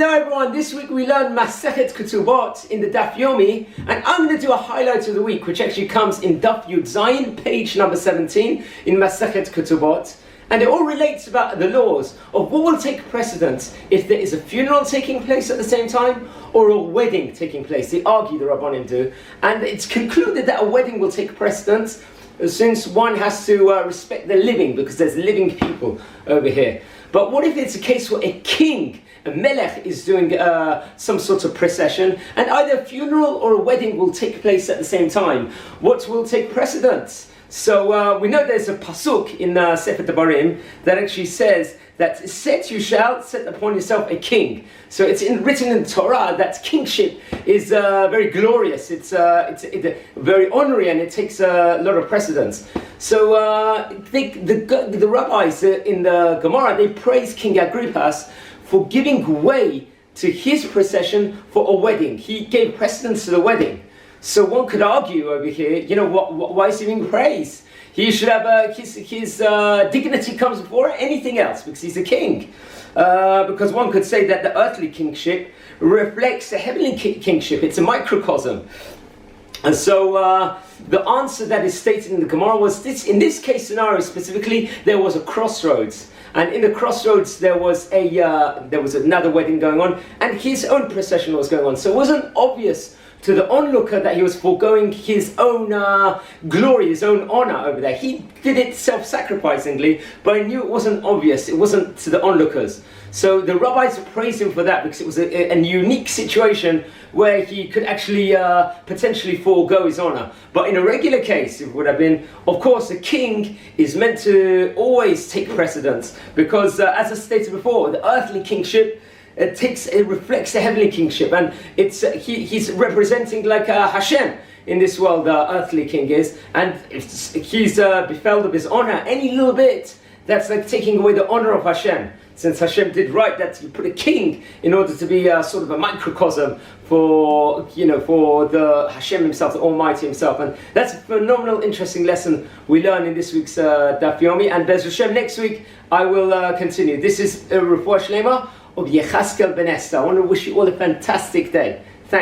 Hello everyone, this week we learned Masechet Ketubot in the Daf Yomi, and I'm going to do a highlight of the week which actually comes in Daf Yud Zayin, page number 17 in Masechet Ketubot, and it all relates about the laws of what will take precedence if there is a funeral taking place at the same time or a wedding taking place. They argue, the Rabbanim do, and it's concluded that a wedding will take precedence since one has to respect the living, because there's living people over here. But what if it's a case where a king, a melech, is doing some sort of procession, and either a funeral or a wedding will take place at the same time? What will take precedence? So we know there's a pasuk in Sefer Devarim that actually says that you shall set upon yourself a king. So it's written in Torah that kingship is very glorious. It's very honorary, and it takes a lot of precedence. So the rabbis in the Gemara, they praise King Agrippas for giving way to his procession for a wedding. He gave precedence to the wedding. So one could argue over here, why is he being praised? He should have his dignity comes before anything else, because he's a king. Because one could say that the earthly kingship reflects the heavenly kingship. It's a microcosm. And so the answer that is stated in the Gemara was this: in this case scenario specifically, there was a crossroads. And in the crossroads there was another wedding going on, and his own procession was going on. So it wasn't obvious to the onlooker that he was foregoing his own glory, his own honor over there. He did it self-sacrificingly, but I knew it wasn't obvious. It wasn't to the onlookers. So the rabbis praised him for that, because it was a unique situation where he could actually potentially forego his honor. But in a regular case, it would have been, of course, a king is meant to always take precedence, because as I stated before, the earthly kingship, it reflects the heavenly kingship, and he's representing like Hashem in this world. The earthly king is, and if he's befelled of his honor any little bit, that's like taking away the honor of Hashem. Since Hashem did right that you put a king in order to be sort of a microcosm for the Hashem himself, the Almighty himself. And that's a phenomenal, interesting lesson we learn in this week's Daf Yomi. And Bez Hashem, next week I will continue. This is Refuah Shlema of Yechaskel Ben Esther. I want to wish you all a fantastic day.